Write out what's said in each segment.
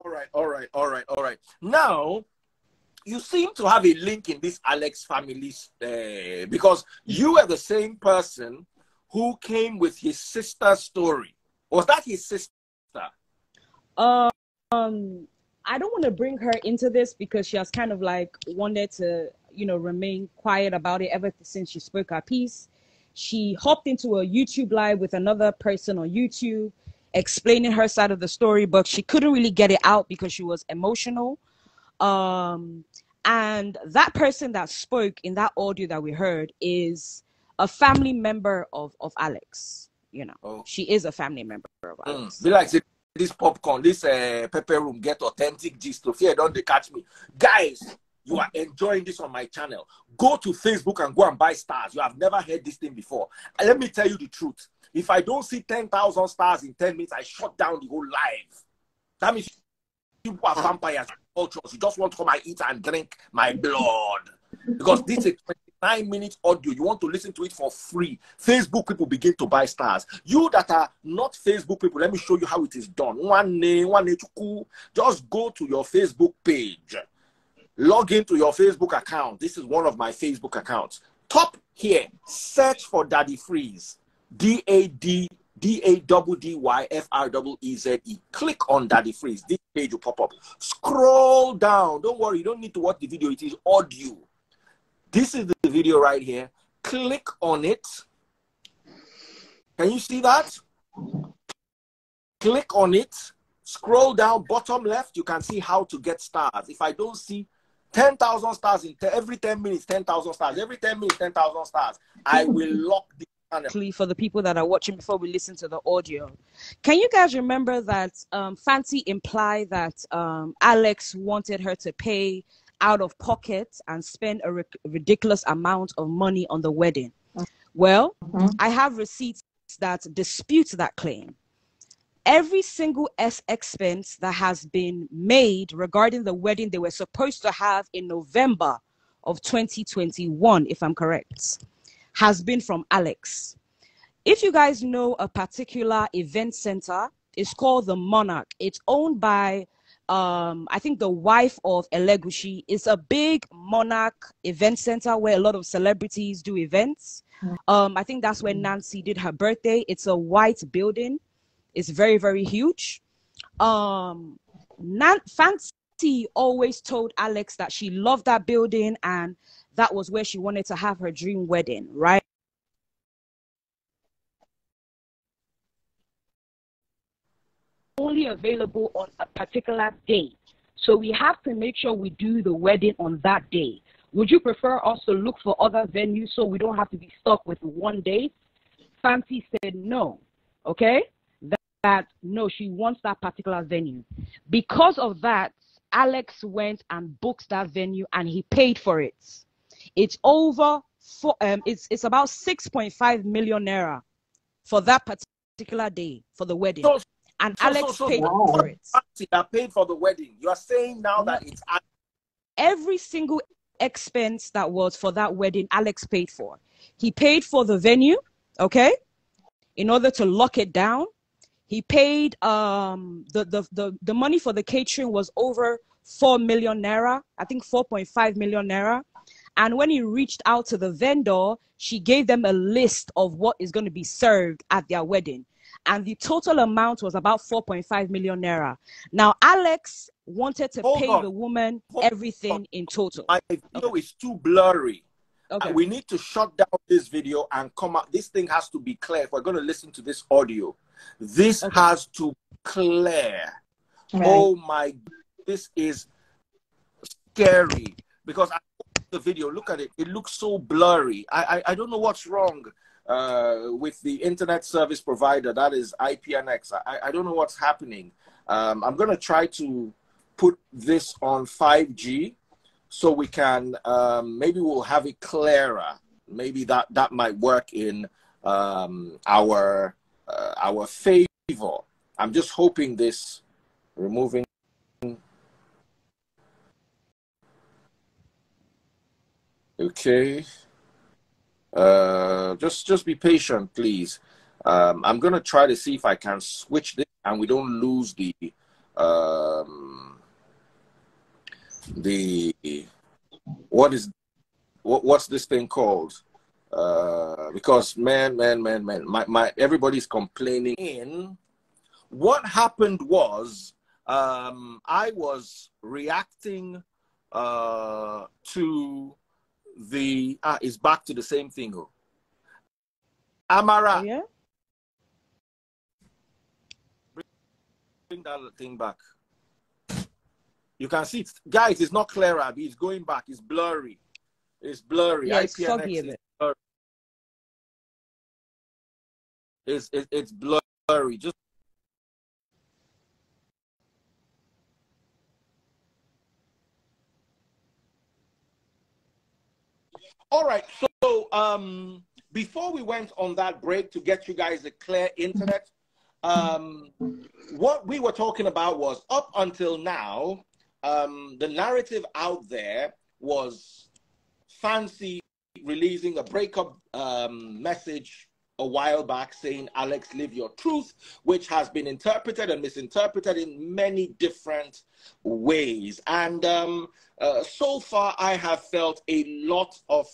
All right, all right, all right, all right. Now, you seem to have a link in this Alexx family because you are the same person who came with his sister's story. Was that his sister? Um, I don't want to bring her into this because she has kind of like wanted to, you know, remain quiet about it ever since she spoke her piece. She hopped into a YouTube live with another person on YouTube explaining her side of the story, but she couldn't really get it out because she was emotional. And that person that spoke in that audio that we heard is a family member of Alexx. You know, Oh. she is a family member of Alexx. Be like this popcorn, this pepper room get authentic gist to fear don't they catch me. Guys, you are enjoying this on my channel. Go to Facebook and go and buy stars. You have never heard this thing before. And let me tell you the truth. If I don't see 10,000 stars in 10 minutes, I shut down the whole live. That means people are vampires, cultures. You just want to come and eat and drink my blood. Because this is 29-minute audio. You want to listen to it for free. Facebook people begin to buy stars. You that are not Facebook people, let me show you how it is done. Just go to your Facebook page. Log into your Facebook account. This is one of my Facebook accounts. Top here, search for Daddy Freeze. DADDYFREEZE. Click on Daddy Freeze. This page will pop up. Scroll down. Don't worry, you don't need to watch the video. It is audio. This is the video right here. Click on it. Can you see that? Click on it. Scroll down, bottom left. You can see how to get stars. If I don't see 10,000 stars in every 10 minutes, 10,000 stars. Every 10 minutes, 10,000 stars. I will lock the channel. For the people that are watching before we listen to the audio. Can you guys remember that Fancy implied that Alexx wanted her to pay out of pocket and spend a ridiculous amount of money on the wedding? Well, I have receipts that dispute that claim. Every single expense that has been made regarding the wedding they were supposed to have in November of 2021, if I'm correct, has been from Alexx. If you guys know a particular event center, it's called the Monarch. It's owned by I think the wife of Elegushi. It's a big Monarch event center where a lot of celebrities do events. I think that's where Nancy did her birthday. It's a white building. It's very, very huge. Fancy always told Alexx that she loved that building and that was where she wanted to have her dream wedding, right? Only available on a particular day. So we have to make sure we do the wedding on that day. Would you prefer us to look for other venues so we don't have to be stuck with one date? Fancy said no, okay? That no, she wants that particular venue. Because of that, Alexx went and booked that venue and he paid for it. It's over for it's about 6.5 million naira for that particular day for the wedding. And Alexx paid for it. That paid for the wedding. You are saying now that it's every single expense that was for that wedding, Alexx paid for. He paid for the venue, okay, in order to lock it down. He paid the money for the catering was over 4 million naira, I think 4.5 million naira. And when he reached out to the vendor, she gave them a list of what is going to be served at their wedding. And the total amount was about 4.5 million naira. Now, Alexx wanted to pay the woman everything in total. My video is too blurry. Okay. We need to shut down this video and come out. This thing has to be clear. If we're going to listen to this audio, this has to be clear. Right. Oh my, this is scary because I the video, look at it. It looks so blurry. I don't know what's wrong with the internet service provider. That is IPNX. I don't know what's happening. I'm going to try to put this on 5G so we can, maybe we'll have it clearer. Maybe that might work in our favor. I'm just hoping this removing. Okay. Just be patient, please. I'm gonna try to see if I can switch this and we don't lose the the what's this thing called? Because man, my everybody's complaining. What happened was I was reacting to the it's back to the same thing. Amara. Oh, yeah? Bring that thing back. You can see it. Guys, it's not clear, Abby. It's going back. It's blurry. It's blurry. Yeah, it's IPNX foggy a bit. blurry. It's blurry. Just all right. So before we went on that break to get you guys a clear internet, what we were talking about was up until now, the narrative out there was Fancy releasing a breakup message a while back saying, Alexx, live your truth, which has been interpreted and misinterpreted in many different ways. And so far, I have felt a lot of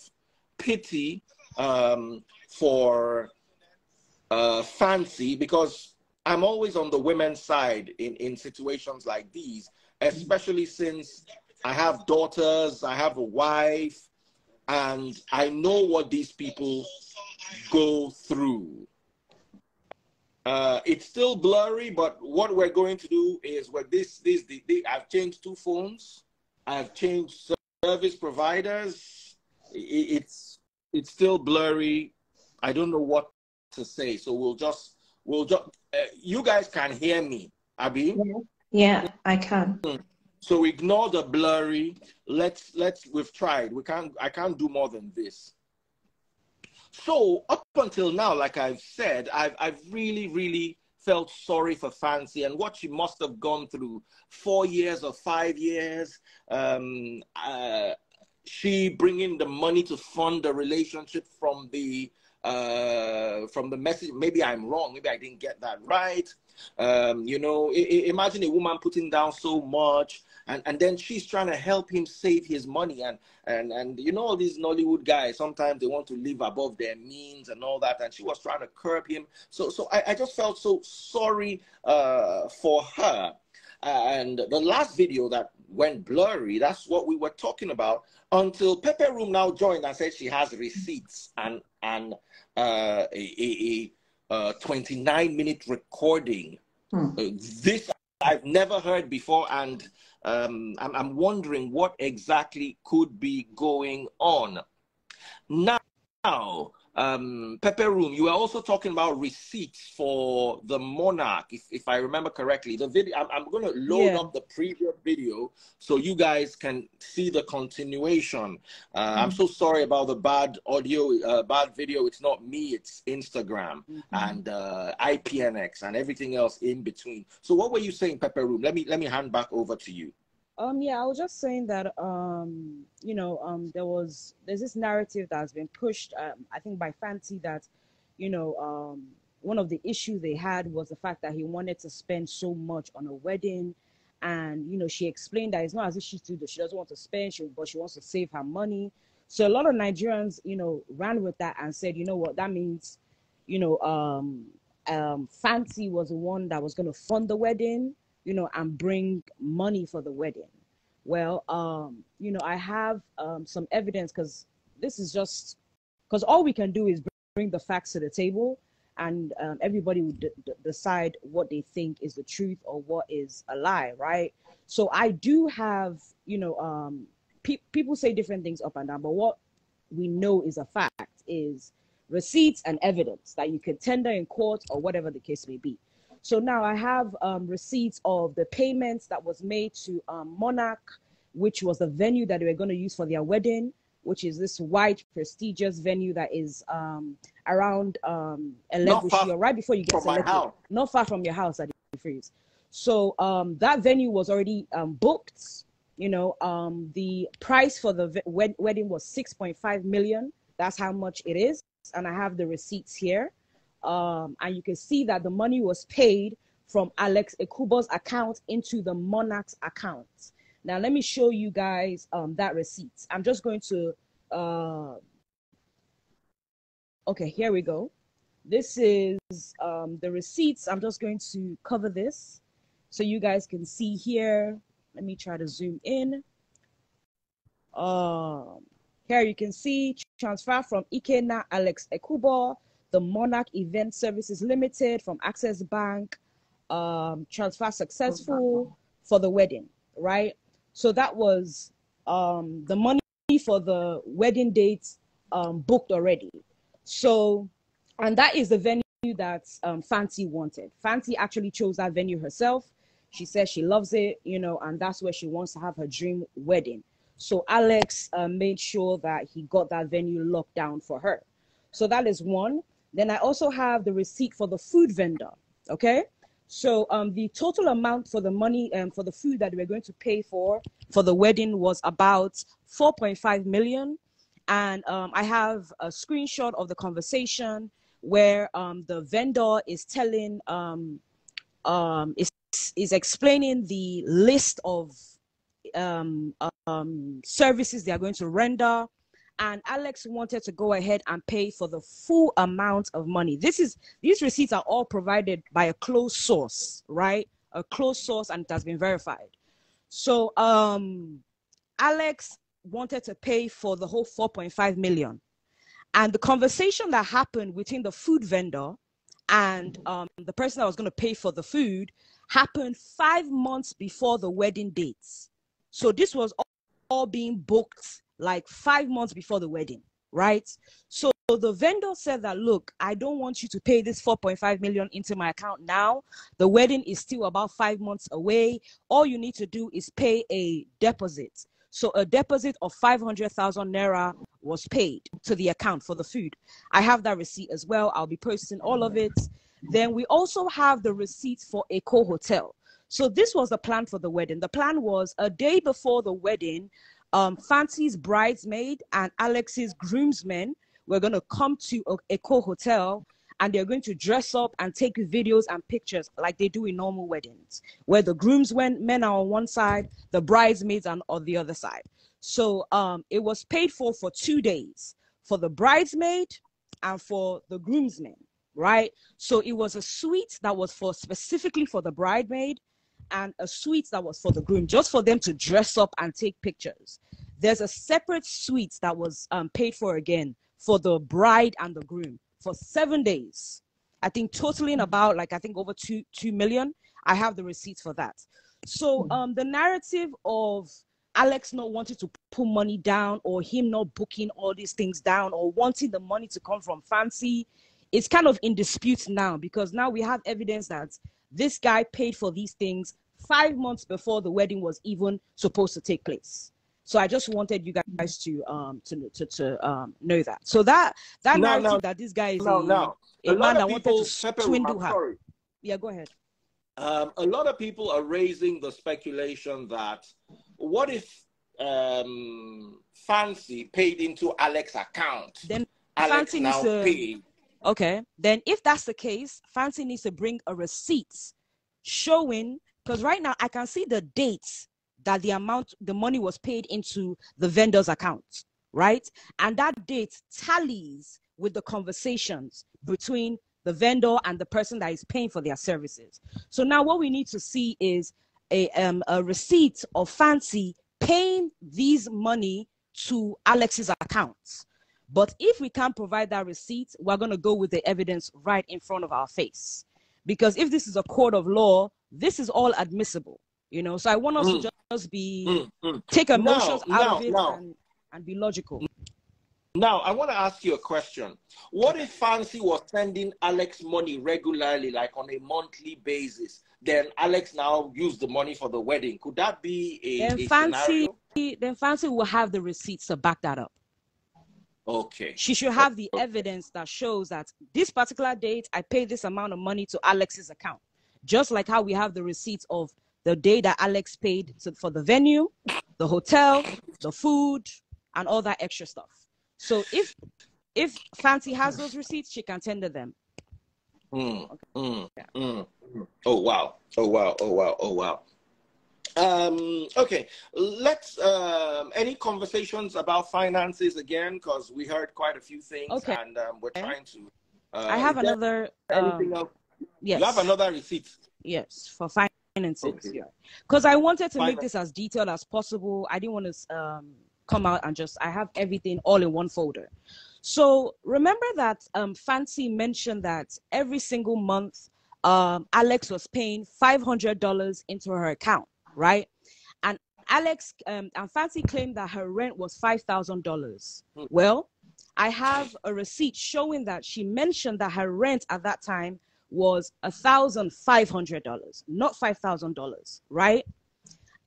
pity for Fancy, because I'm always on the women's side in situations like these, especially since I have daughters, I have a wife, and I know what these people go through. It's still blurry, but what we're going to do is I've changed 2 phones, I've changed service providers. It's still blurry. I don't know what to say, so we'll just you guys can hear me, Abby? Yeah, I can. So ignore the blurry. We've tried. I can't do more than this. So up until now, like I've said, I've really felt sorry for Fancy and what she must have gone through 4 years or 5 years. She bringing the money to fund the relationship from the message. Maybe I'm wrong. Maybe I didn't get that right. You know, imagine a woman putting down so much, and then she's trying to help him save his money, and you know, all these Nollywood guys, sometimes they want to live above their means and all that, and she was trying to curb him. So I just felt so sorry for her. And the last video that went blurry, that's what we were talking about, until Pepe Room now joined and said she has receipts and a 29-minute recording. This I've never heard before, and I'm wondering what exactly could be going on. Now, Pepe Room, you were also talking about receipts for the Monarch, if I remember correctly. The video, I'm going to load up the previous video so you guys can see the continuation. I'm so sorry about the bad audio, bad video. It's not me, it's Instagram and IPNX and everything else in between. So what were you saying, Pepe Room? Let me hand back over to you. Yeah, I was just saying that you know, there's this narrative that's been pushed, I think by Fancy, that, you know, one of the issues they had was the fact that he wanted to spend so much on a wedding, and you know, she explained that it's not as if she doesn't want to spend, but she wants to save her money. So a lot of Nigerians, you know, ran with that and said, you know what, that means, you know, Fancy was the one that was going to fund the wedding, you know, and bring money for the wedding. Well, you know, I have some evidence, because this is just, because all we can do is bring the facts to the table, and everybody would decide what they think is the truth or what is a lie, right? So I do have, you know, people say different things up and down, but what we know is a fact is receipts and evidence that you can tender in court or whatever the case may be. So now I have receipts of the payments that was made to Monarch, which was the venue that they were going to use for their wedding, which is this white, prestigious venue that is around Elegushi, or right before you get to Lekki, not far from your house at the freeze. So that venue was already booked. You know, the price for the wedding was 6.5 million. That's how much it is. And I have the receipts here. And you can see that the money was paid from Alexx Ekubo's account into the Monarch's account. Now, let me show you guys that receipt. I'm just going to, okay, here we go. This is the receipts. I'm just going to cover this so you guys can see here. Let me try to zoom in. Here you can see transfer from Ikena Alexx Ekubo, the Monarch Event Services Limited from Access Bank. Transfer successful for the wedding, right? So that was the money for the wedding date booked already. So, and that is the venue that Fancy wanted. Fancy actually chose that venue herself. She says she loves it, you know, and that's where she wants to have her dream wedding. So Alexx made sure that he got that venue locked down for her. So that is one. Then I also have the receipt for the food vendor, okay? So the total amount for the money for the food that we're going to pay for the wedding was about 4.5 million. And I have a screenshot of the conversation where the vendor is telling, is explaining the list of services they are going to render. And Alexx wanted to go ahead and pay for the full amount of money. These receipts are all provided by a closed source, right? A closed source, and it has been verified. So Alexx wanted to pay for the whole 4.5 million. And the conversation that happened between the food vendor and the person that was going to pay for the food happened 5 months before the wedding dates. So this was all being booked like 5 months before the wedding, right? So the vendor said that, look, I don't want you to pay this 4.5 million into my account now. The wedding is still about 5 months away. All you need to do is pay a deposit. So a deposit of 500,000 naira was paid to the account for the food. I have that receipt as well. I'll be posting all of it. Then we also have the receipts for Eco Hotel. So this was the plan for the wedding. The plan was a day before the wedding, Fancy's bridesmaid and Alexx's groomsmen were going to come to Eco Hotel, and they're going to dress up and take videos and pictures like they do in normal weddings, where the men are on one side, the bridesmaids are on the other side. So it was paid for 2 days for the bridesmaid and for the groomsmen, right? So it was a suite that was specifically for the bridesmaid and a suite that was for the groom, just for them to dress up and take pictures. There's a separate suite that was paid for again for the bride and the groom for 7 days. I think totaling about over 2 million. I have the receipts for that. So the narrative of Alexx not wanting to put money down, or him not booking all these things down, or wanting the money to come from Fancy, is kind of in dispute now, because now we have evidence that this guy paid for these things 5 months before the wedding was even supposed to take place. So I just wanted you guys to know that. So that narrative that this guy is a man that wanted to swindle her. Yeah, go ahead. A lot of people are raising the speculation that what if Fancy paid into Alexx's account? Then Alexx Fancy now needs to paid. Okay, then if that's the case, Fancy needs to bring a receipt showing, because right now I can see the dates that the money was paid into the vendor's account, right? And that date tallies with the conversations between the vendor and the person that is paying for their services. So now what we need to see is a receipt of Fancy paying these money to Alexx's accounts. But if we can't provide that receipt, we're going to go with the evidence right in front of our face. Because if this is a court of law, this is all admissible, you know. So I want us to just take emotions out of it and be logical. Now, I want to ask you a question. What if Fancy was sending Alexx money regularly, like on a monthly basis? Then Alexx now used the money for the wedding. Could that be a scenario? Then Fancy will have the receipts to back that up. Okay. She should have the evidence that shows that this particular date, I paid this amount of money to Alexx's account. Just like how we have the receipts of the day that Alexx paid for the venue, the hotel, the food, and all that extra stuff. So if Fancy has those receipts, she can tender them. Oh, wow. Oh, wow. Oh, wow. Oh, wow. Okay, let's any conversations about finances again, because we heard quite a few things. Okay. And we're trying to I have another anything else? yes. You have another receipt? Yes, for finances. Okay. Yeah, because I wanted to make this as detailed as possible. I didn't want to come out and just, I have everything all in one folder. So remember that Fancy mentioned that every single month Alexx was paying $500 into her account, right? And Alexx and Fancy claimed that her rent was $5,000. Well, I have a receipt showing that she mentioned that her rent at that time was $1,500, not $5,000, right?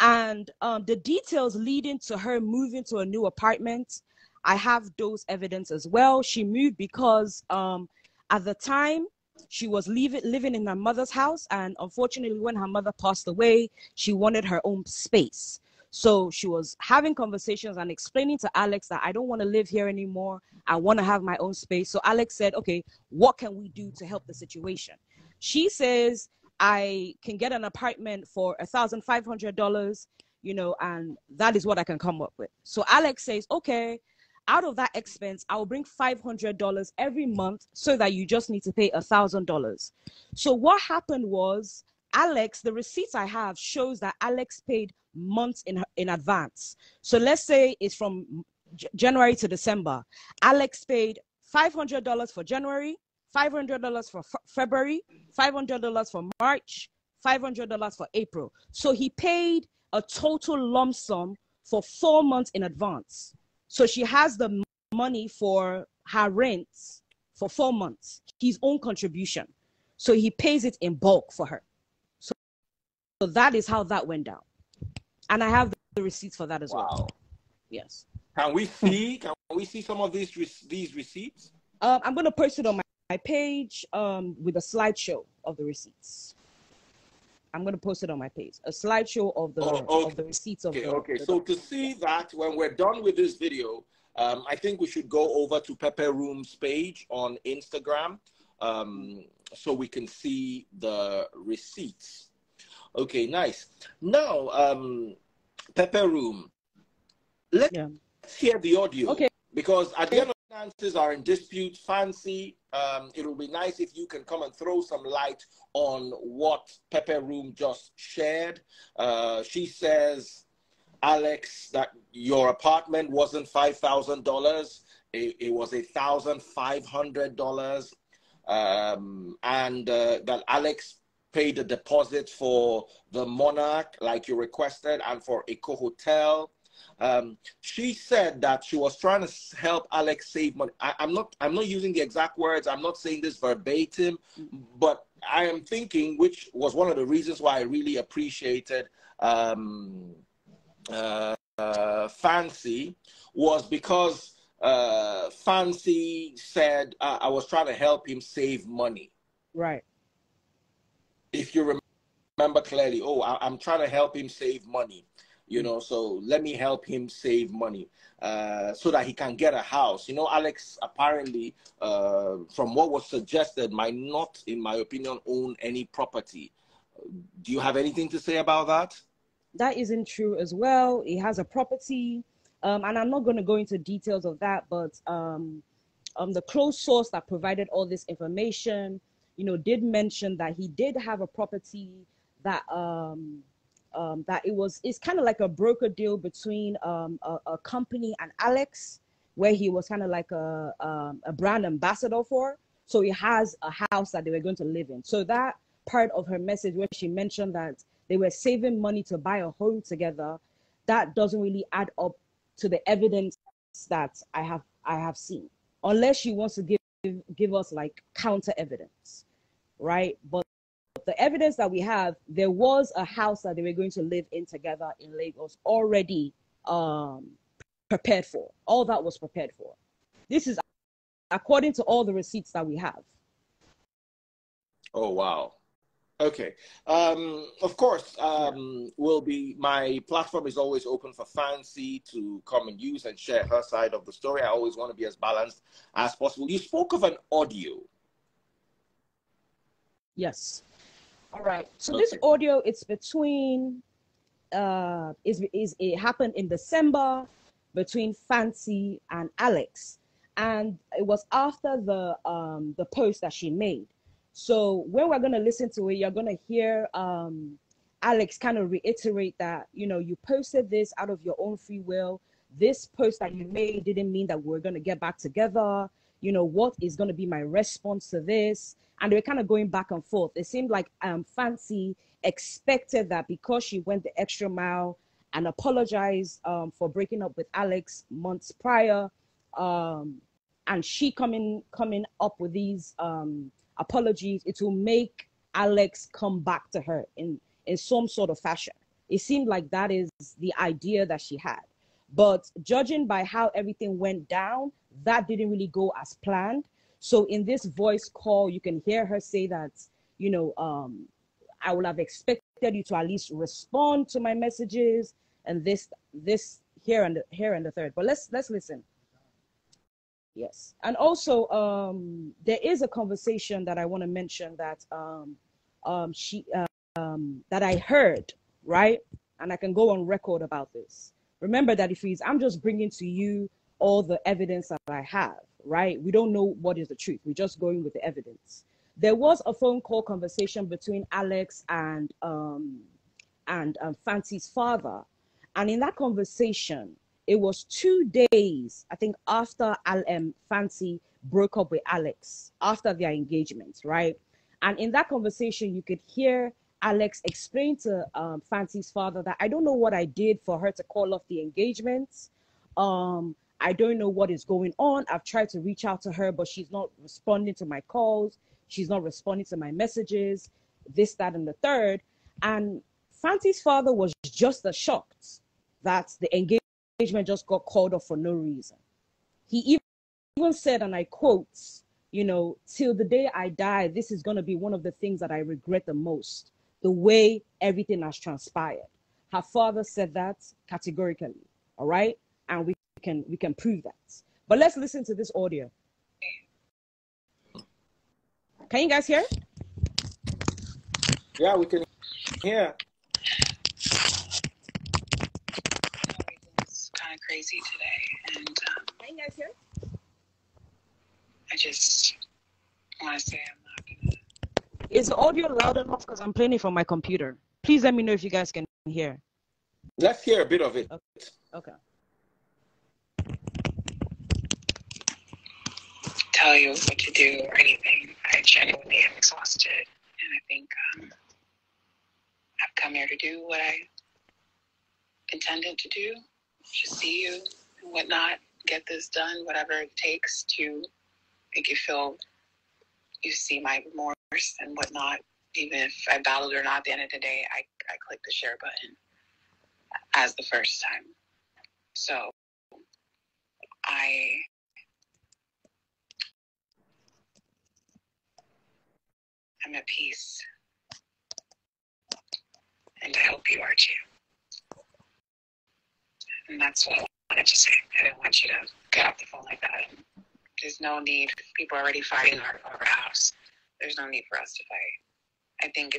And the details leading to her moving to a new apartment, I have those evidence as well. She moved because at the time she was living in her mother's house, and unfortunately when her mother passed away, she wanted her own space. So she was having conversations and explaining to Alexx that I don't want to live here anymore. I want to have my own space. So Alexx said, okay, what can we do to help the situation? She says, I can get an apartment for $1,500, you know, and that is what I can come up with. So Alexx says, okay, out of that expense, I'll bring $500 every month so that you just need to pay $1,000. So what happened was Alexx, the receipts I have shows that Alexx paid months in advance. So let's say it's from January to December. Alexx paid $500 for January, $500 for February, $500 for March, $500 for April. So he paid a total lump sum for 4 months in advance. So she has the money for her rent for 4 months, his own contribution. So he pays it in bulk for her. So that is how that went down. And I have the receipts for that as well. Yes. Can we see some of these receipts? I'm going to post it on my page with a slideshow of the receipts. I'm going to post it on my page. A slideshow of the receipts of the... Okay. So to see that, when we're done with this video, I think we should go over to Pepper Room's page on Instagram so we can see the receipts. Okay, nice. Now, Pepper Room, let's hear the audio. Okay. Because at the end of the finances are in dispute. Fancy, it will be nice if you can come and throw some light on what Pepper Room just shared. She says, Alexx, that your apartment wasn't $5,000. It was $1,500. And that Alexx paid the deposit for the Monarch, like you requested, and for Eco Hotel. She said that she was trying to help Alexx save money. I'm not using the exact words. I'm not saying this verbatim, but I am thinking, which was one of the reasons why I really appreciated Fancy, was because Fancy said I was trying to help him save money. Right. If you remember clearly, I'm trying to help him save money. You know, so let me help him save money so that he can get a house. You know, Alexx apparently, from what was suggested, might not, in my opinion, own any property. Do you have anything to say about that? That isn't true as well. He has a property, and I'm not going to go into details of that, but the close source that provided all this information, you know, did mention that he did have a property that that it's kind of like a broker deal between a company and Alexx, where he was kind of like a brand ambassador for. So he has a house that they were going to live in. So that part of her message where she mentioned that they were saving money to buy a home together, that doesn't really add up to the evidence that I have seen, unless she wants to give us like counter evidence, right? But the evidence that we have, there was a house that they were going to live in together in Lagos already prepared for. All that was prepared for. This is according to all the receipts that we have. Oh, wow. Okay. Of course, my platform is always open for Fancy to come and use and share her side of the story. I always want to be as balanced as possible. You spoke of an audio. Yes. All right. So this audio, it's between it happened in December between Fancy and Alexx, and it was after the post that she made. So when we're gonna listen to it, you're gonna hear Alexx kind of reiterate that, you know, you posted this out of your own free will. This post that you made didn't mean that we're gonna get back together. You know, what is gonna be my response to this? And they were kind of going back and forth. It seemed like Fancy expected that because she went the extra mile and apologized for breaking up with Alexx months prior, and she coming up with these apologies, it will make Alexx come back to her in some sort of fashion. It seemed like that is the idea that she had. But judging by how everything went down, that didn't really go as planned. So in this voice call, you can hear her say that, you know, I would have expected you to at least respond to my messages and this here and the third. But let's listen. Yes. And also there is a conversation that I want to mention that that I heard, right? And I can go on record about this. Remember that I'm just bringing to you all the evidence that I have, right? We don't know what is the truth. We're just going with the evidence. There was a phone call conversation between Alexx and Fancy's father. And in that conversation, it was 2 days, I think, after Fancy broke up with Alexx, after their engagement, right? And in that conversation, you could hear Alexx explain to Fancy's father that I don't know what I did for her to call off the engagement. I don't know what is going on. I've tried to reach out to her, but she's not responding to my calls. She's not responding to my messages, this, that, and the third. And Fancy's father was just as shocked that the engagement just got called off for no reason. He even said, and I quote, you know, till the day I die, this is going to be one of the things that I regret the most, the way everything has transpired. Her father said that categorically, all right? And we can prove that. But let's listen to this audio. Can you guys hear? Yeah, we can hear. It's kind of crazy today, and Can you guys hear? I just want to say I'm not gonna. Is the audio loud enough? Because I'm playing it from my computer. Please let me know if you guys can hear. Let's hear a bit of it. Okay. Tell you what to do or anything. I genuinely am exhausted, and I think I've come here to do what I intended to do. Just see you and whatnot. Get this done, whatever it takes to make you feel you see my remorse and whatnot. Even if I battled or not, at the end of the day, I clicked the share button as the first time. So I'm at peace. And I hope you are too. And that's what I wanted to say. I didn't want you to get off the phone like that. There's no need. People are already fighting over house. There's no need for us to fight. I think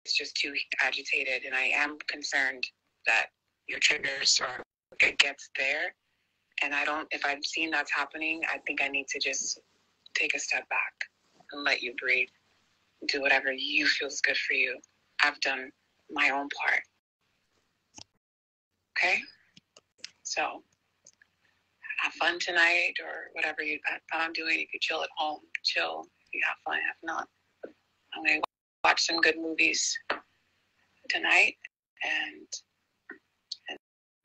it's just too agitated, and I am concerned that your triggers or it gets there. And if I'm seeing that's happening, I think I need to just take a step back and let you breathe. Do whatever you feel is good for you. I've done my own part. Okay? So, have fun tonight or whatever you plan on doing. If you chill at home, chill. If you have fun, if not, I'm going to watch some good movies tonight, and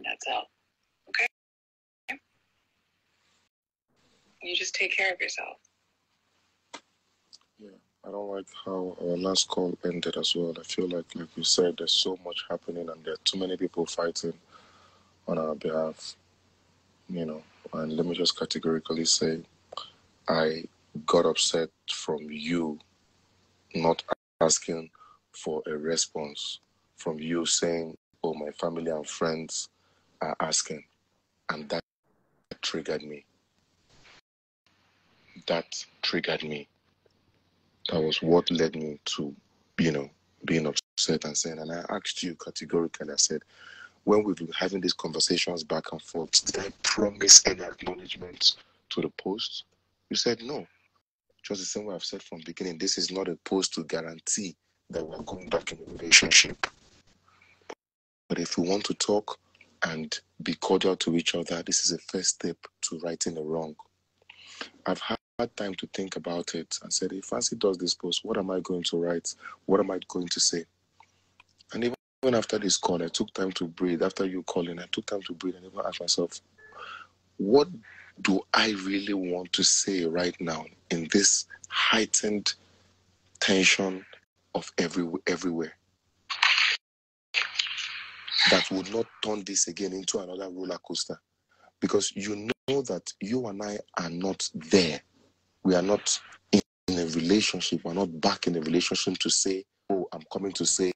that's all. Okay? You just take care of yourself. Yeah, I don't like how our last call ended as well. I feel like you said, there's so much happening and there are too many people fighting on our behalf, you know. And let me just categorically say, I got upset from you not asking for a response, from you saying, oh, my family and friends are asking. And that triggered me. That was what led me to, being upset. said and saying, and I asked you categorically, I said, when we've been having these conversations back and forth, did I promise any acknowledgement to the post? You said no. Just the same way I've said from the beginning, this is not a post to guarantee that we're going back in a relationship. But if we want to talk and be cordial to each other, this is a first step to righting the wrong. I've had time to think about it and said, if Fancy does this post, what am I going to write? What am I going to say? And even after this call, I took time to breathe. After you calling, I took time to breathe and even ask myself, what do I really want to say right now in this heightened tension of everywhere that would not turn this again into another roller coaster? Because you know that you and I are not there. We are not in a relationship. We're not back in a relationship to say, oh, I'm coming to say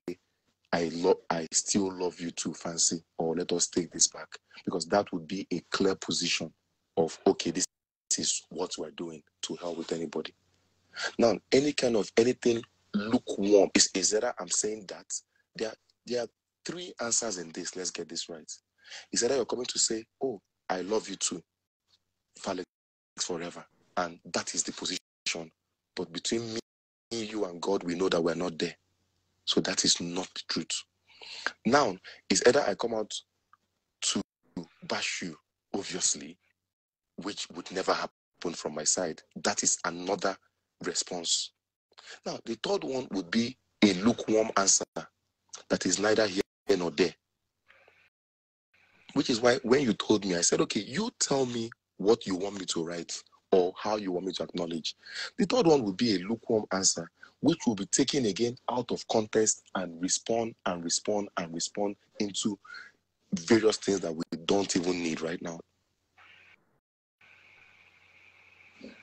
I still love you too, Fancy, or let us take this back. Because that would be a clear position of, okay, this is what we're doing, to hell with anybody. Now, anything lukewarm is either I'm saying that there are three answers in this. Let's get this right. Is either you're coming to say, oh, I love you too, Alex forever. And that is the position. But between me, you, and God, we know that we're not there. So that is not the truth. Now, it's either I come out to bash you, obviously, which would never happen from my side. That is another response. Now, the third one would be a lukewarm answer that is neither here nor there. Which is why when you told me, I said, okay, you tell me what you want me to write or how you want me to acknowledge. The third one would be a lukewarm answer, which will be taken again out of context and respond into various things that we don't even need right now.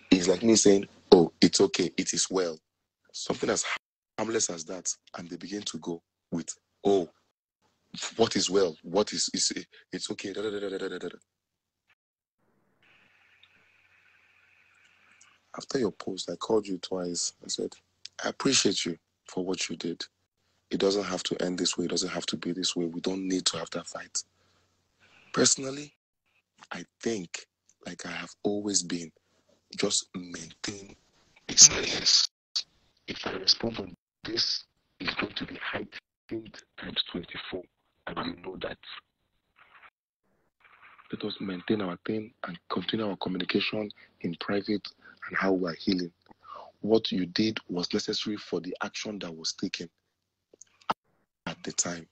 It's like me saying, oh, it's okay, it is well. Something as harmless as that, and they begin to go with, oh, what is well? What is it's okay. Da, da, da, da, da, da, da. After your post, I called you twice. I said, I appreciate you for what you did. It doesn't have to end this way. It doesn't have to be this way. We don't need to have that fight. Personally, I think, like I have always been, just maintain silence. If I respond on this, it's going to be heightened times 24. And you know that. Let us maintain our thing and continue our communication in private and how we are healing. What you did was necessary for the action that was taken at the time.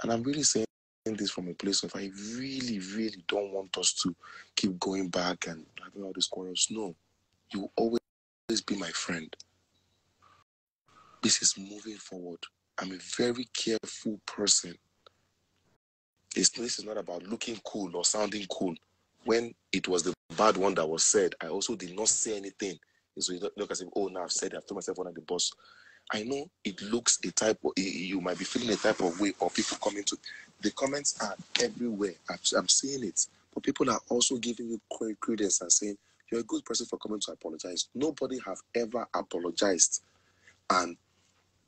And I'm really saying this from a place of I really, really don't want us to keep going back and having all these quarrels. No, you will always be my friend. This is moving forward. I'm a very careful person. This is not about looking cool or sounding cool. When it was the bad one that was said, I also did not say anything. So you look as if, oh, now I've said it, I've told myself one of the boss. I know it looks a type of, you might be feeling a type of way, or people coming to, the comments are everywhere. I'm seeing it. But people are also giving you credence and saying, you're a good person for coming to apologize. Nobody have ever apologized and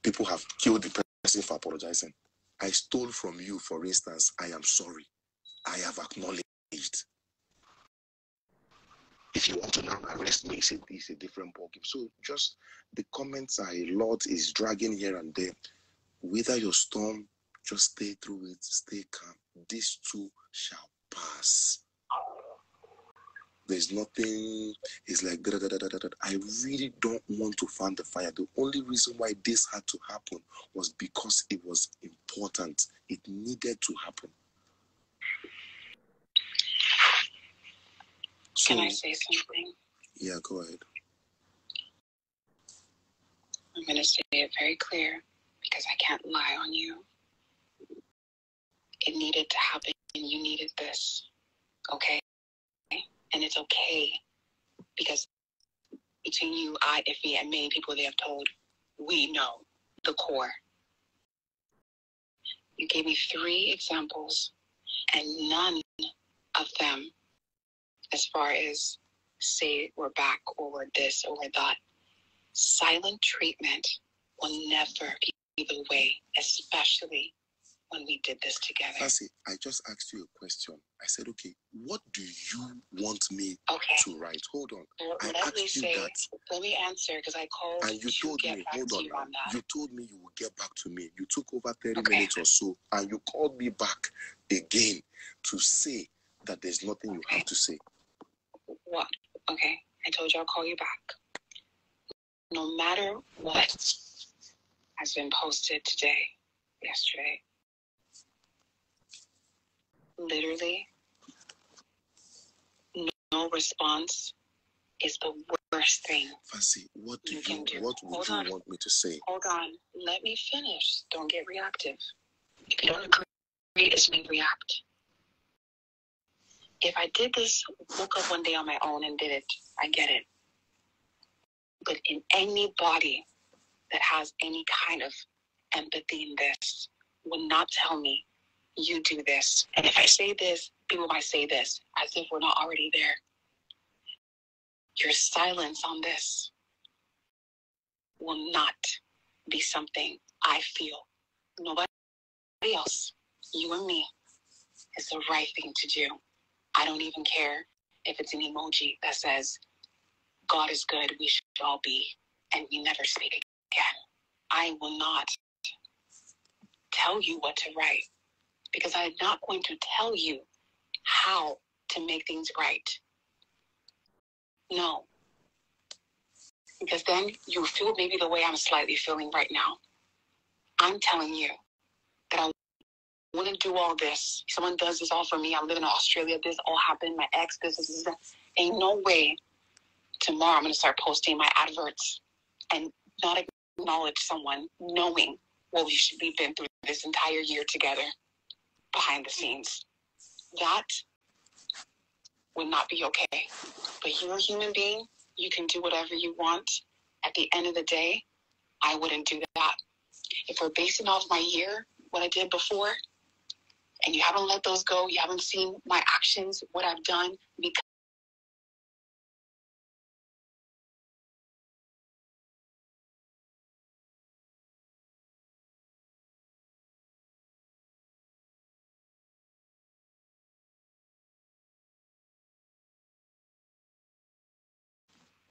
people have killed the person for apologizing. I stole from you, for instance. I am sorry. I have acknowledged. If you want to now arrest me, it's a different ballgame. So just the comments are a lot, is dragging here and there. Wither your storm, just stay through it, stay calm. This too shall pass. There's nothing, it's like da, da, da, da, da, da. I really don't want to fan the fire. The only reason why this had to happen was because it was important. It needed to happen. So, can I say something? Yeah, go ahead. I'm going to say it very clear because I can't lie on you. It needed to happen and you needed this. Okay? And it's okay because between you, I, Iffy, and many people they have told, we know the core. You gave me 3 examples and none of them, as far as say we're back or we're this or we're that, silent treatment will never the way, especially when we did this together. Fancy, I just asked you a question. I said, okay, what do you want me to write? Hold on. Well, I let me asked you say, that. let me answer, because I called and you to told get me, back hold to on you now. on that. You told me you would get back to me. You took over 30 Okay. minutes or so, and you called me back again to say that there's nothing you have to say. What? Okay. I told you I'll call you back. No matter what has been posted today, yesterday, literally, no response is the worst thing. Fancy, what you can do. What would you want me to say? Hold on. Let me finish. Don't get reactive. If you don't agree, it's me react. If I did this, woke up one day on my own and did it, I get it. But in anybody that has any kind of empathy in this will not tell me, you do this. And if I say this, people might say this, as if we're not already there. Your silence on this will not be something I feel. Nobody else, you and me, is the right thing to do. I don't even care if it's an emoji that says, God is good, we should all be, and we never speak again. I will not tell you what to write, because I'm not going to tell you how to make things right. No. Because then you feel maybe the way I'm slightly feeling right now. I'm telling you that I want to do all this. Someone does this all for me. I'm living in Australia. This all happened. My ex, this. Ain't no way tomorrow I'm going to start posting my adverts and not acknowledge someone knowing what we've been through this entire year together behind the scenes. That would not be okay. But you're a human being. You can do whatever you want. At the end of the day, I wouldn't do that. If we're basing off my year, what I did before, and you haven't let those go, you haven't seen my actions, what I've done, because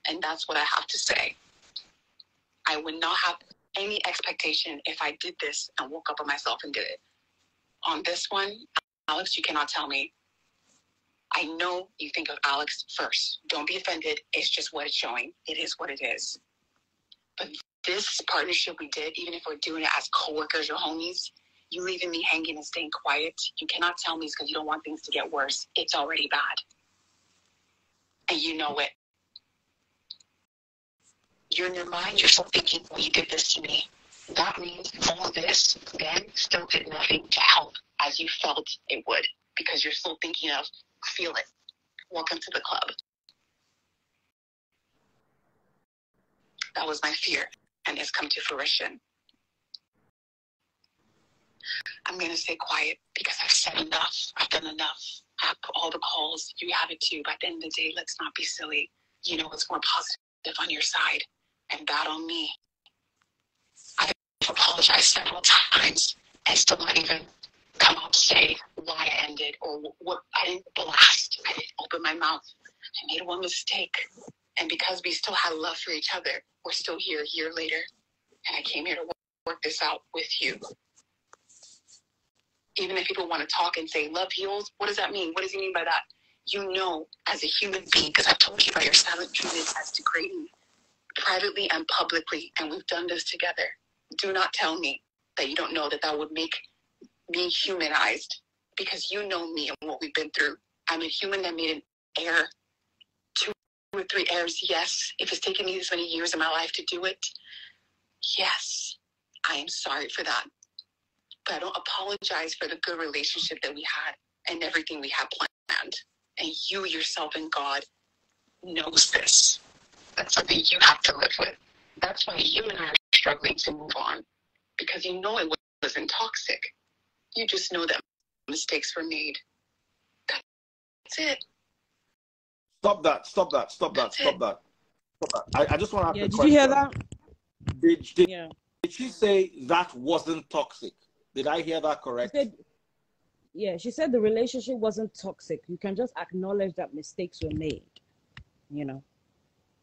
and that's what I have to say. I would not have any expectation if I did this and woke up on myself and did it. On this one, Alex, you cannot tell me. I know you think of Alex first. Don't be offended. It's just what it's showing. It is what it is. But this partnership we did, even if we're doing it as coworkers or homies, you leaving me hanging and staying quiet, you cannot tell me it's because you don't want things to get worse. It's already bad. And you know it. You're in your mind, you're still thinking, well, you did this to me. That means all of this then still did nothing to help as you felt it would, because you're still thinking of, feel it. Welcome to the club. That was my fear, and it's come to fruition. I'm going to stay quiet because I've said enough. I've done enough. I have all the calls. You have it too. But at the end of the day, let's not be silly. You know what's more positive on your side and bad on me. I've apologized several times and still not even come out to say why I ended or what. I didn't blast. I didn't open my mouth. I made one mistake. And because we still had love for each other, we're still here a year later. And I came here to work this out with you. Even if people want to talk and say love heals, what does that mean? What does he mean by that? You know, as a human being, because I've told you about your silent treatment as degrading privately and publicly, and we've done this together. Do not tell me that you don't know that that would make me humanized, because you know me and what we've been through. I'm a human that made an error, 2 or 3 errors, yes. If it's taken me this many years in my life to do it, yes, I am sorry for that. But I don't apologize for the good relationship that we had and everything we had planned. And you yourself and God knows this. That's something you have to live with. That's why you and I are struggling to move on, because you know it wasn't toxic. You just know that mistakes were made. That's it. Stop that. I just want to ask a Did question. you hear that? Did Yeah. she say that wasn't toxic? Did I hear that correct? She said the relationship wasn't toxic. You can just acknowledge that mistakes were made. You know,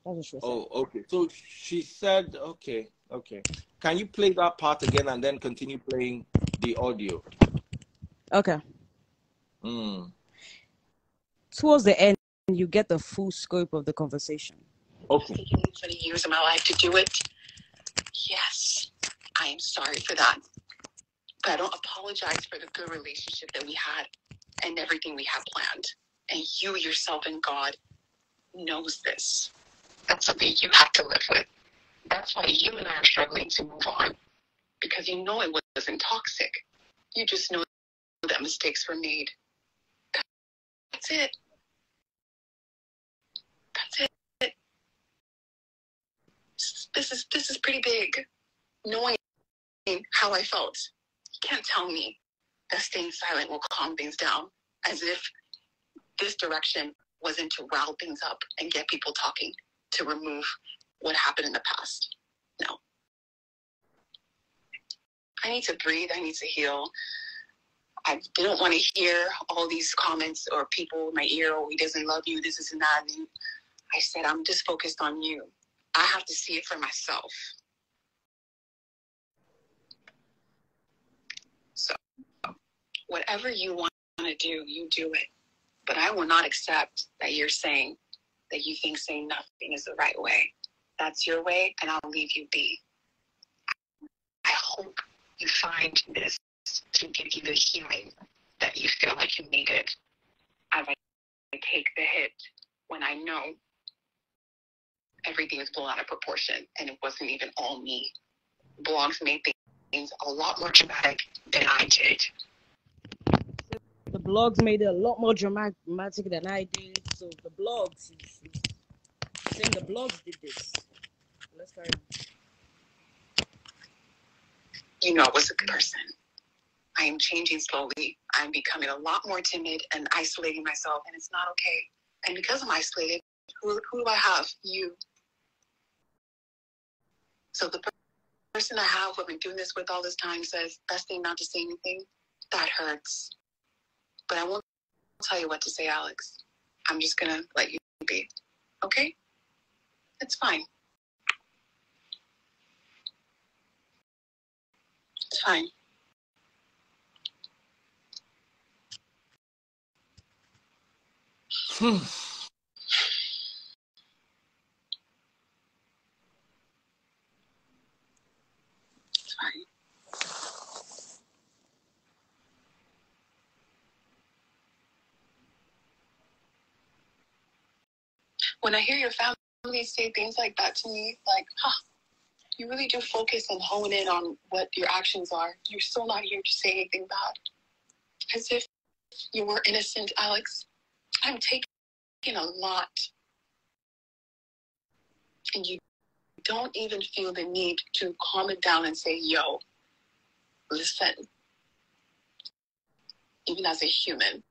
that's what she was saying. Oh, okay. So she said, okay. Can you play that part again and then continue playing the audio? Okay. Towards the end, you get the full scope of the conversation. Okay. Taking 20 years of my life to do it. Yes, I am sorry for that. But I don't apologize for the good relationship that we had and everything we had planned. And you yourself and God knows this. That's something you have to live with. That's why you and I are struggling to move on. Because you know it wasn't toxic. You just know that mistakes were made. That's it. That's it. This is pretty big. Knowing how I felt. You can't tell me that staying silent will calm things down, as if this direction wasn't to rile things up and get people talking to remove what happened in the past. No. I need to breathe. I need to heal. I didn't want to hear all these comments or people in my ear, oh, he doesn't love you, this and that. And I said, I'm just focused on you. I have to see it for myself. So whatever you want to do, you do it. But I will not accept that you're saying that you think saying nothing is the right way. That's your way, and I'll leave you be. I hope you find this to give you the healing that you feel like you needed as I take the hit when I know everything is blown out of proportion and it wasn't even all me. Blogs made things a lot more dramatic than I did. The blogs made it a lot more dramatic than I did. So the blogs, saying the blogs did this. Let's carry on. You know I was a good person. I am changing slowly. I'm becoming a lot more timid and isolating myself, and it's not okay. And because I'm isolated, who do I have? You. So the person I have who I've been doing this with all this time says, best thing not to say anything. That hurts. But I won't tell you what to say, Alexx. I'm just going to let you be. Okay? It's fine. It's fine. It's fine. When I hear your family say things like that to me, like, you really do focus and hone in on what your actions are. You're still not here to say anything bad. As if you were innocent, Alexx. I'm taking a lot. And you don't even feel the need to calm it down and say, yo, listen. Even as a human,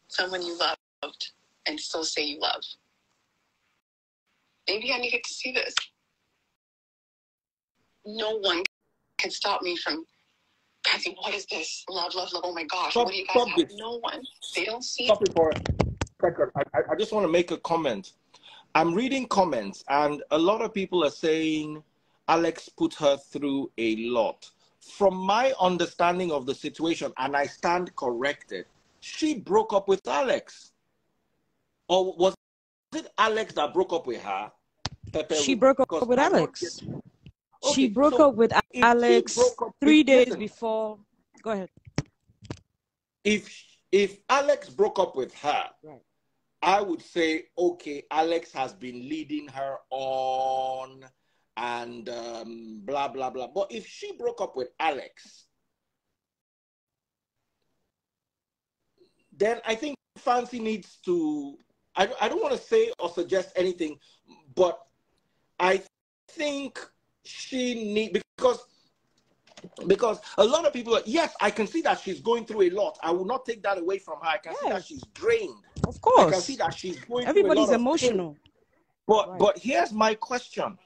someone you loved and still say you love. Maybe I needed to see this. No one can stop me from asking, what is this? Love, oh my gosh. What do you guys have? No one. They don't see. Stop it for a second. I just want to make a comment. I'm reading comments, and a lot of people are saying Alexx put her through a lot. From my understanding of the situation, and I stand corrected, she broke up with Alexx. Or was it Alexx that broke up with her? She broke up with Alexx. Okay, she broke up with Alexx 3 days before. Go ahead. If Alexx broke up with her, right, I would say, okay, Alexx has been leading her on and blah, blah, blah. But if she broke up with Alexx, then I think Fancy needs to, I don't want to say or suggest anything, but I think she needs, because a lot of people, yes, I can see that she's going through a lot. I will not take that away from her. I can see that she's drained. Of course. I can see that she's going Everybody's through a lot emotional. But here's my question.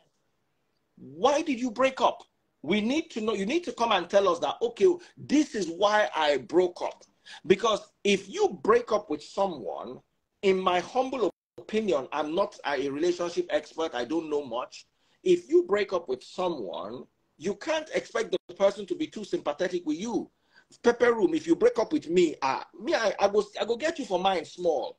Why did you break up? We need to know, you need to come and tell us that, okay, this is why I broke up. Because if you break up with someone, in my humble opinion, I'm not a relationship expert, I don't know much. If you break up with someone, you can't expect the person to be too sympathetic with you. Pepper Room, if you break up with me, I go get you for mine small.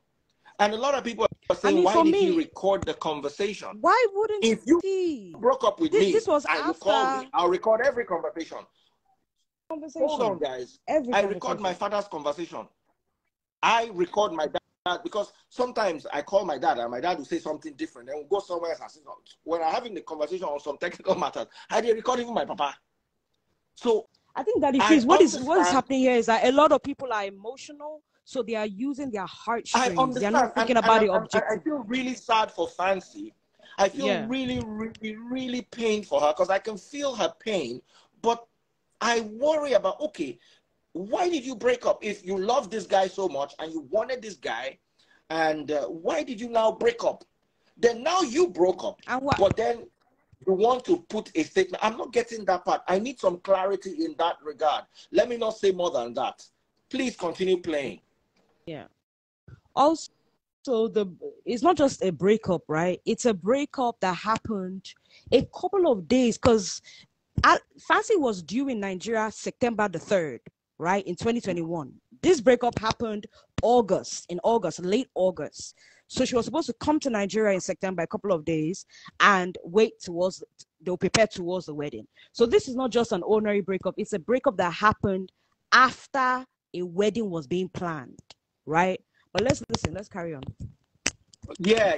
And a lot of people are saying, why did he record the conversation? Why wouldn't if you he? broke up with me This was and you call me, I'll record every conversation. Hold on, guys. I record my father's conversation. I record my dad, because sometimes I call my dad and my dad will say something different. Then we'll go somewhere else. When I'm having the conversation on some technical matters, I did record even my papa. So I think that what is happening here is that a lot of people are emotional, so they are using their heartstrings. They're not thinking about it objectively. I feel really sad for Fancy. I feel really, really, really pain for her, because I can feel her pain. But I worry about, okay, why did you break up? If you love this guy so much and you wanted this guy, and why did you now break up? Then now you broke up, but then you want to put a statement. I'm not getting that part. I need some clarity in that regard. Let me not say more than that. Please continue playing. Yeah. Also, it's not just a breakup, right? It's a breakup that happened a couple of days, because Fancy was due in Nigeria September the 3rd, right, in 2021. This breakup happened in August, late August. So she was supposed to come to Nigeria in September, a couple of days, and they'll prepare towards the wedding. So this is not just an ordinary breakup. It's a breakup that happened after a wedding was being planned, right? But let's listen. Let's carry on. Yeah.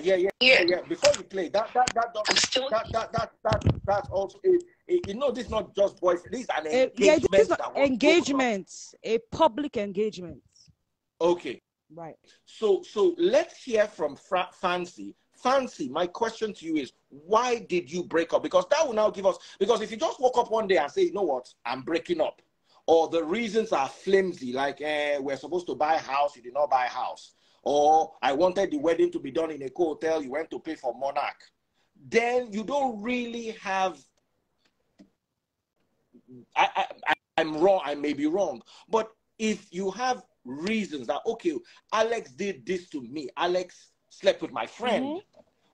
Before you play, that's also you know, this is not just boyfriend. This is an engagement. This is engagement, a public engagement. Okay. Right. So let's hear from Fancy. Fancy, my question to you is, why did you break up? Because that will now give us, because if you just woke up one day and say, you know what, I'm breaking up, or the reasons are flimsy, like we're supposed to buy a house, you did not buy a house, or I wanted the wedding to be done in a hotel, you went to pay for Monarch, then you don't really have, I'm wrong, I may be wrong, but if you have reasons that, okay, Alexx did this to me, Alexx slept with my friend,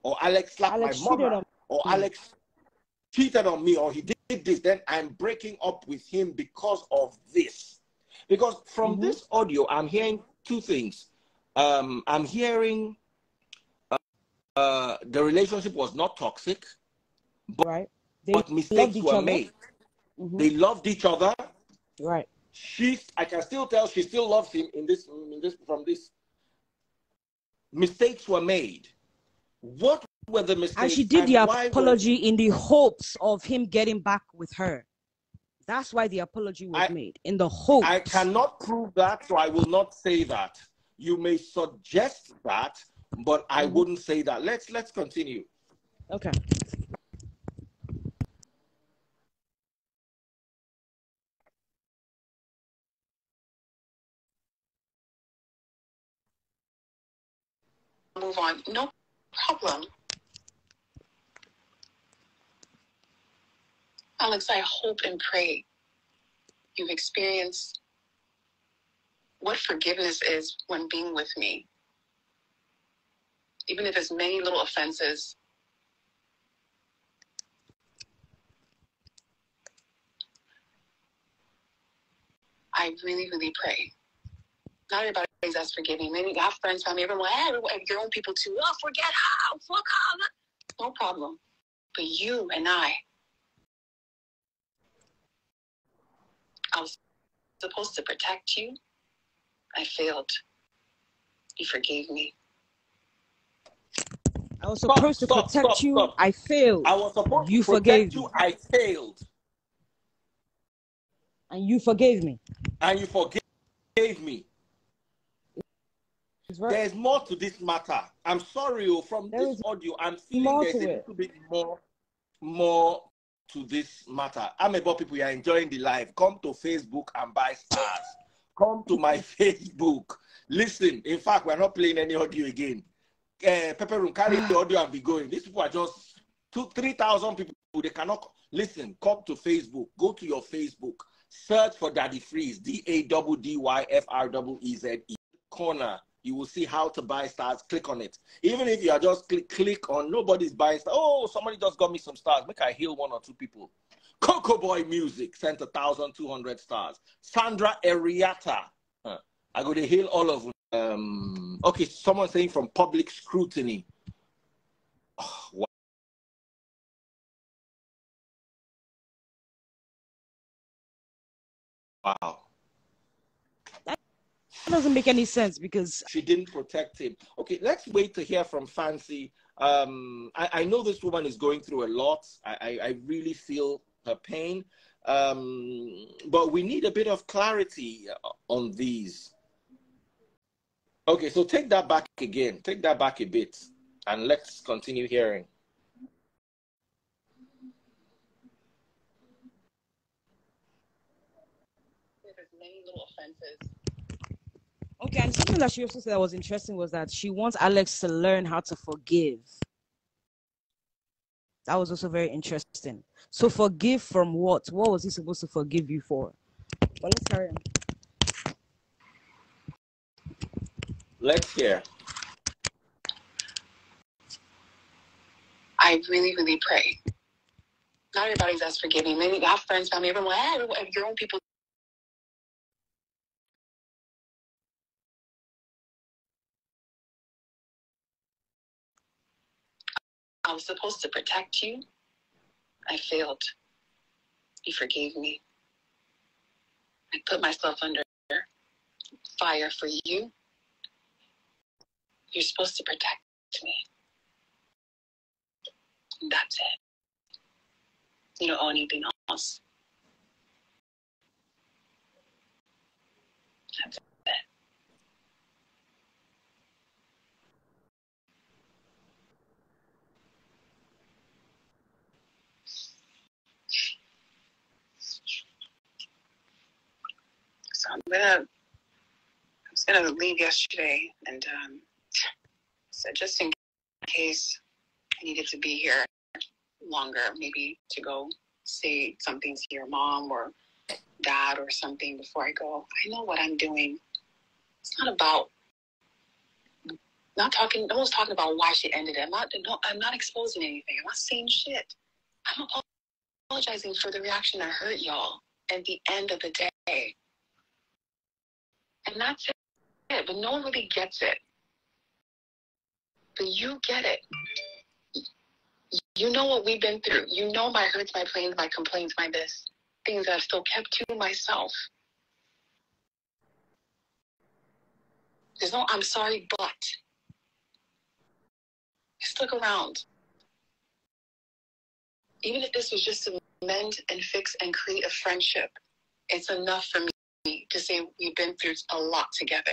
or Alexx slapped my mother, or Alexx cheated on me, or he did this, then I'm breaking up with him because of this. Because from this audio, I'm hearing two things. I'm hearing the relationship was not toxic, but mistakes were made. They loved each other. Right. I can still tell she still loves him from this. Mistakes were made. What were the mistakes? And she did the apology in the hopes of him getting back with her. That's why the apology was made, in the hopes. I cannot prove that, so I will not say that. You may suggest that, but I wouldn't say that. Let's continue. Okay. Move on. No problem. Alexx, I hope and pray you've experienced what forgiveness is when being with me. Even if it's many little offenses. I really, really pray. Not everybody's as forgiving. Many have friends, family, everyone, your own people too. Oh, forget how, fuck how. No problem. But you and I was supposed to protect you. I failed. You forgave me. I was supposed to protect you. I failed. I was supposed to protect you. I failed. And you forgave me. And you forgave me. There's more to this matter. I'm sorry, from this audio, I'm feeling there's a little bit more to this matter. I'm about people who are enjoying the live. Come to Facebook and buy stars. Come to my Facebook. Listen, in fact, we're not playing any audio again. Pepper Room, carry the audio and be going. These people are just 2,000-3,000 people They cannot listen. Come to Facebook. Go to your Facebook. Search for Daddy Freeze. DADDYFREEZE. Corner. You will see how to buy stars. Click on it. Even if you are just click on nobody's buying stars. Oh, somebody just got me some stars. Make I heal 1 or 2 people. Coco Boy Music sent 1,200 stars. Sandra Eriata. I go to heal all of them. Okay, someone saying from public scrutiny. Oh, wow. Wow. That doesn't make any sense because she didn't protect him. Okay, let's wait to hear from Fancy. I know this woman is going through a lot. I really feel her pain. But we need a bit of clarity on these. Okay, so take that back again. Take that back a bit. And let's continue hearing. There's many little offenses. okay, and something that she also said that was interesting was that she wants Alexx to learn how to forgive. That was also very interesting. So forgive from what? What was he supposed to forgive you for? Well, let's carry on. Let's hear. I really, really pray. Not everybody's as forgiving. Maybe you have friends, family, everyone, your own people. I was supposed to protect you. I failed. You forgave me. I put myself under fire for you. You're supposed to protect me. And that's it. You don't owe anything else. That's it. So I was gonna leave yesterday, and said just in case I needed to be here longer, maybe to go say something to your mom or dad or something before I go. I know what I'm doing. It's not about not talking. No one's talking about why she ended it. I'm not exposing anything. I'm not saying shit. I'm apologizing for the reaction that hurt y'all at the end of the day. And that's it. But no one really gets it. But you get it. You know what we've been through. You know my hurts, my pains, my complaints, my this. Things that I've still kept to myself. There's no I'm sorry, but stick around. Even if this was just to mend and fix and create a friendship, it's enough for me to say we've been through a lot together.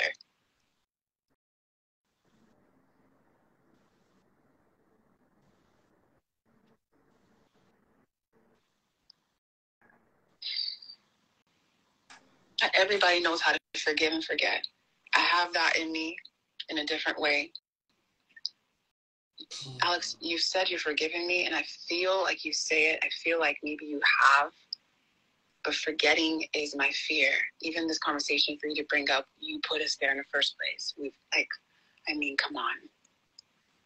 Not everybody knows how to forgive and forget. I have that in me in a different way. Alexx, you said you're forgiving me, and I feel like you say it. I feel like maybe you have, but forgetting is my fear. Even this conversation for you to bring up, you put us there in the first place. Come on.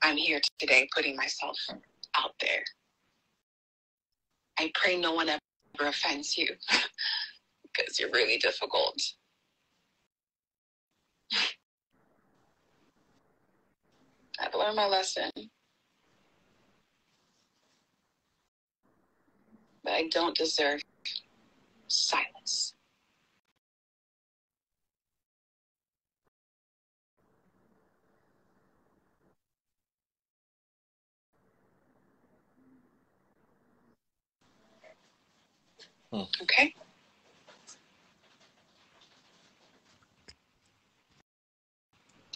I'm here today putting myself out there. I pray no one ever offends you because you're really difficult. I've learned my lesson. But I don't deserve silence. Okay?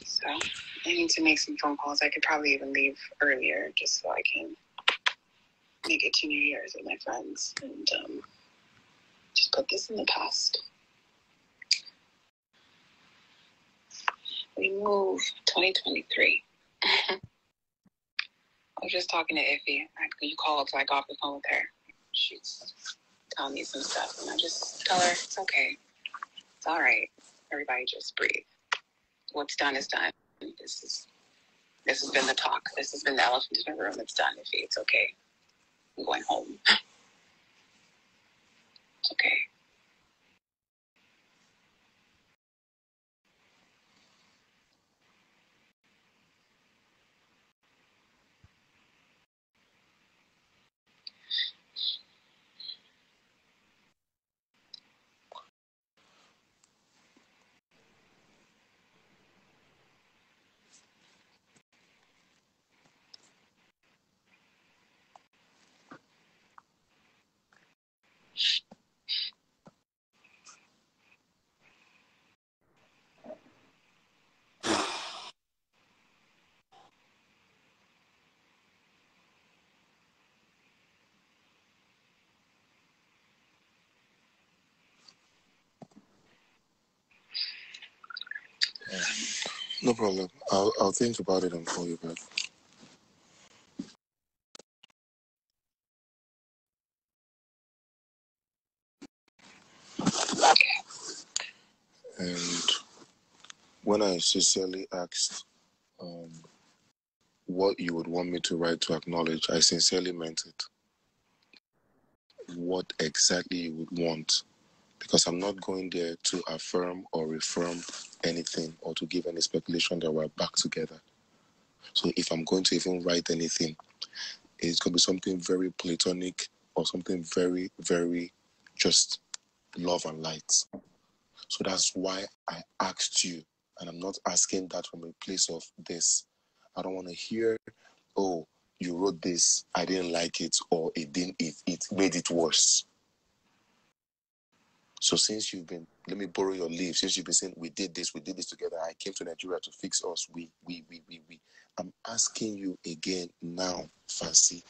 So I need to make some phone calls. I could probably even leave earlier just so I can make it to New Year's with my friends and just put this in the past. We move 2023. I was just talking to Iffy. You called, so I got off the phone with her. She's telling me some stuff, and I just tell her it's okay. It's all right. Everybody just breathe. What's done is done. This has been the talk. This has been the elephant in the room. It's done, Iffy. It's okay. I'm going home. It's okay. No problem. I'll think about it and call you back. And when I sincerely asked what you would want me to write to acknowledge, I sincerely meant it. What exactly you would want. Because I'm not going there to affirm or reaffirm anything or to give any speculation that we're back together. So if I'm going to even write anything, it's going to be something very platonic or something very, very just love and light. So that's why I asked you, and I'm not asking that from a place of this. I don't want to hear, oh, you wrote this, I didn't like it, or it made it worse. So since you've been, let me borrow your leave, since you've been saying we did this together, I came to Nigeria to fix us, we. I'm asking you again now, Fancy,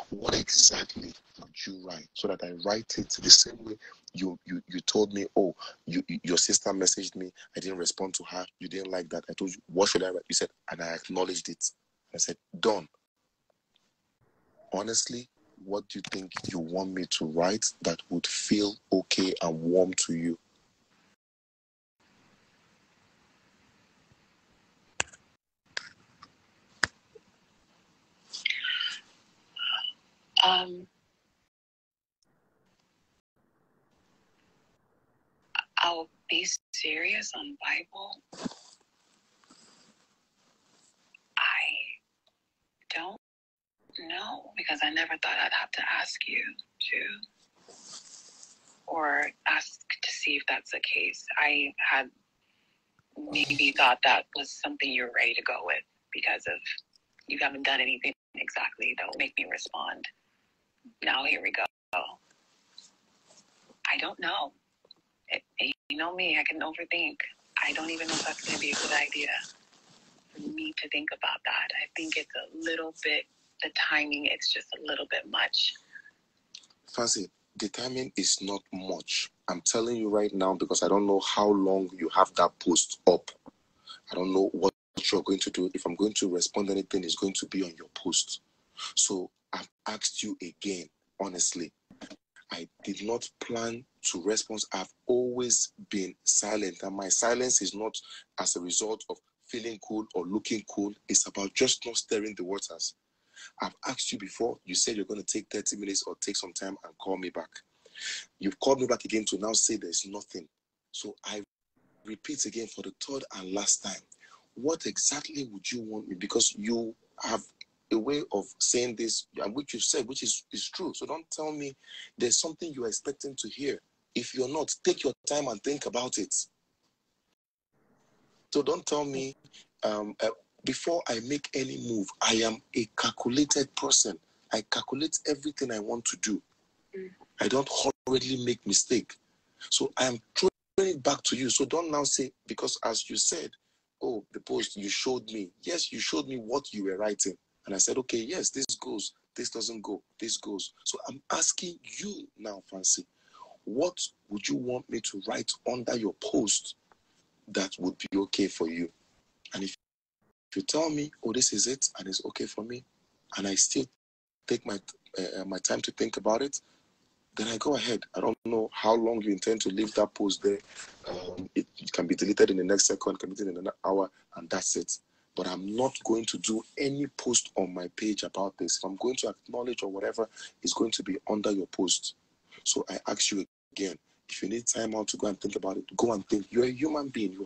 what exactly would you write so that I write it the same way you told me, oh, your sister messaged me, I didn't respond to her, you didn't like that, I told you, what should I write? You said, and I acknowledged it. I said, done. Honestly, what do you think you want me to write that would feel okay and warm to you? I'll be serious on Bible. I don't know, because I never thought I'd have to ask you to, or ask to see if that's the case. I had maybe thought that was something you're ready to go with because of you haven't done anything exactly that will make me respond. Now here we go. I don't know. You know me, I can overthink. I don't even know if that's going to be a good idea for me to think about that. I think it's a little bit, the timing, it's just a little bit much. Fancy, the timing is not much. I'm telling you right now because I don't know how long you have that post up. I don't know what you're going to do. If I'm going to respond anything, it's going to be on your post. So I've asked you again, honestly. I did not plan to respond. I've always been silent, and my silence is not as a result of feeling cool or looking cool. It's about just not stirring the waters. I've asked you before. You said you're going to take 30 minutes or take some time and call me back. You've called me back again to now say there's nothing. So I repeat again for the third and last time. What exactly would you want me? Because you have a way of saying this, and which you said, which is true. So don't tell me there's something you're expecting to hear. If you're not, take your time and think about it. So don't tell me, before I make any move, I am a calculated person. I calculate everything I want to do. I don't hurriedly make mistake. So I am throwing it back to you. So don't now say, because as you said, oh, the post you showed me. Yes, you showed me what you were writing. And I said, okay, yes, this goes. This doesn't go. This goes. So I'm asking you now, Fancy, what would you want me to write under your post that would be okay for you? And if you tell me, oh, this is it, and it's okay for me, and I still take my time to think about it, then I go ahead. I don't know how long you intend to leave that post there. It can be deleted in the next second, can be deleted in an hour, and that's it. But I'm not going to do any post on my page about this. If I'm going to acknowledge or whatever, it's going to be under your post. So I ask you again, if you need time out to go and think about it, go and think. You're a human being. You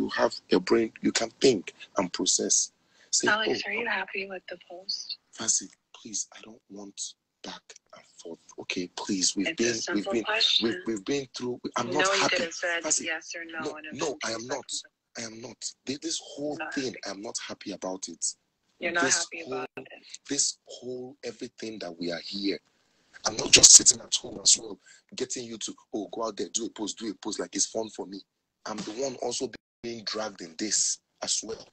have a brain. You can think and process. Say, Alex, are you happy with the post? Fancy, please, I don't want back and forth. Okay, please. We've been through. I'm not happy. You could have said Fancy, yes or no. No, I am not. I am not. This whole thing, I'm not happy about it. You're not happy about it. This whole everything that we are here. I'm not just sitting at home as well, getting you to go out there, do a post like it's fun for me. I'm the one also being dragged in this as well.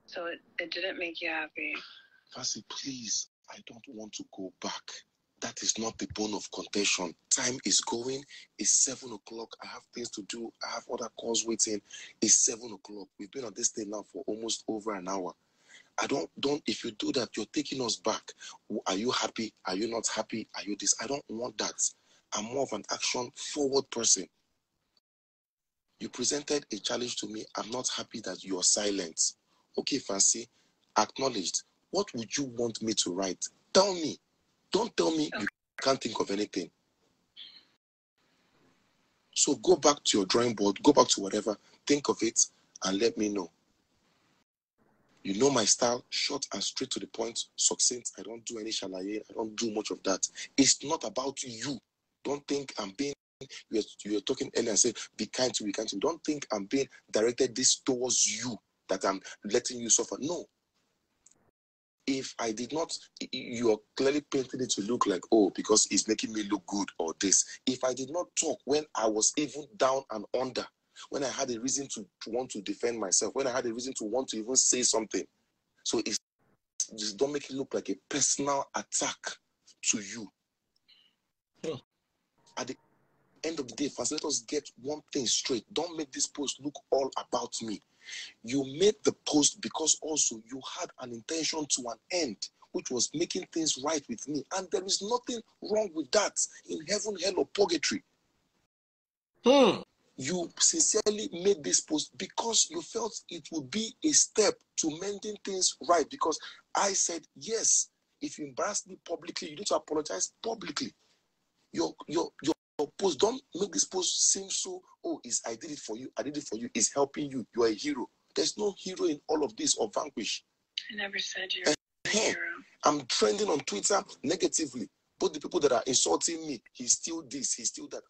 So it didn't make you happy. Fancy, please, I don't want to go back. That is not the bone of contention. Time is going. It's 7 o'clock. I have things to do. I have other calls waiting. It's 7 o'clock. We've been on this thing now for almost over an hour. I don't, if you do that, you're taking us back. Are you happy? Are you not happy? Are you this? I don't want that. I'm more of an action forward person. You presented a challenge to me. I'm not happy that you're silent. Okay, Fancy, acknowledged. What would you want me to write? Tell me. Don't tell me you can't think of anything. So go back to your drawing board, go back to whatever, think of it, and let me know. You know my style, short and straight to the point, succinct. I don't do any shalaye. I don't do much of that. It's not about you. Don't think I'm being, you were talking earlier and said, be kind to. Don't think I'm being directed this towards you, that I'm letting you suffer. No. If I did not, you are clearly painting it to look like, because it's making me look good or this. If I did not talk when I was even down and under, when I had a reason to want to defend myself, when I had a reason to want to even say something. So it's just don't make it look like a personal attack to you. At the end of the day, first, let us get one thing straight. Don't make this post look all about me. You made the post because also you had an intention to an end, which was making things right with me. And there is nothing wrong with that in heaven, hell, or purgatory. You sincerely made this post because you felt it would be a step to mending things right. Because I said, yes, if you embarrass me publicly, you need to apologize publicly. Your post, don't make this post seem so, I did it for you, it's helping you, you are a hero. There's no hero in all of this or vanquish. I never said you're a hero. I'm trending on Twitter negatively. Both the people that are insulting me, he's still this, he's still that.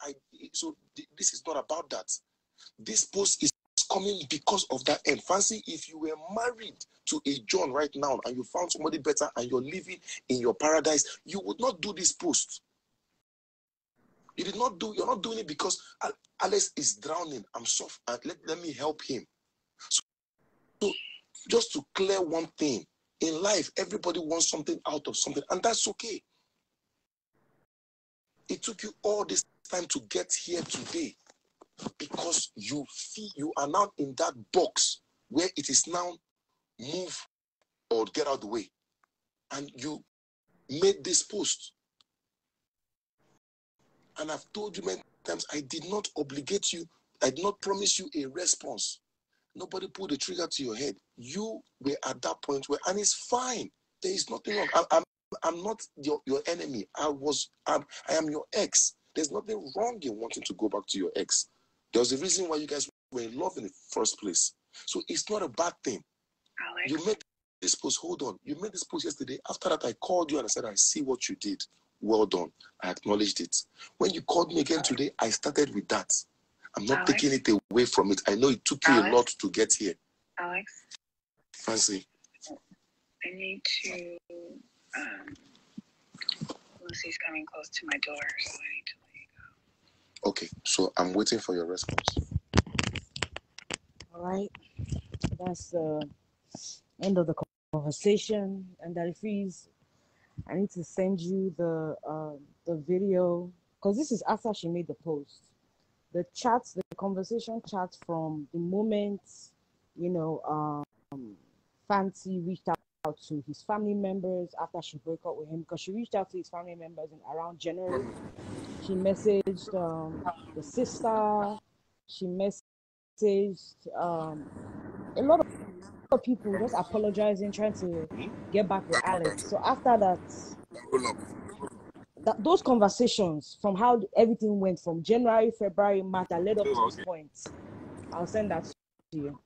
So this is not about that. This post is coming because of that end. Fancy, if you were married to a John right now and you found somebody better and you're living in your paradise, you would not do this post. You're not doing it because Alexx is drowning. I'm soft. Let me help him. So just to clear one thing, in life, everybody wants something out of something, and that's okay. It took you all this time to get here today because you are now in that box where it is now move or get out of the way. And you made this post. And I've told you many times, I did not obligate you. I did not promise you a response. Nobody pulled the trigger to your head. You were at that point where, and it's fine. There is nothing wrong. I'm not your enemy. I am your ex. There's nothing wrong in wanting to go back to your ex. There was a reason why you guys were in love in the first place. So it's not a bad thing. Alex. You made this post. Hold on. You made this post yesterday. After that, I called you and I said, I see what you did. Well done. I acknowledged it. When you called me again today, I started with that. I'm not taking it away from it. I know it took you a lot to get here. Alexx. Fancy. I need to, Lucy's coming close to my door, so I need to let you go. Okay, so I'm waiting for your response. All right. That's the end of the conversation. And that frees, I need to send you the video, because this is after she made the post. The conversation chats from the moment, Fancy reached out to his family members after she broke up with him, because she reached out to his family members in around January. She messaged the sister. She messaged a lot of people, just apologizing, trying to get back with Alexx. So after that, those conversations, from how everything went from January, February, March, that led up to this point, I'll send that to you.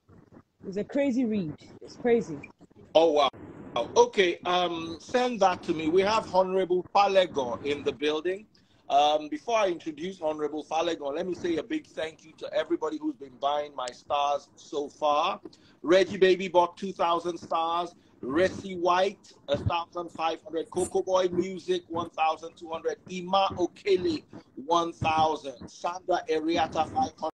It's a crazy read. It's crazy. Oh wow. Okay, send that to me. We have Honorable Falego in the building. Before I introduce Honorable Falego, let me say a big thank you to everybody who's been buying my stars so far. Reggie Baby bought 2,000 stars. Resi White, 1,500. Coco Boy Music, 1,200. Ima Okele, 1,000. Sandra Eriata, 500.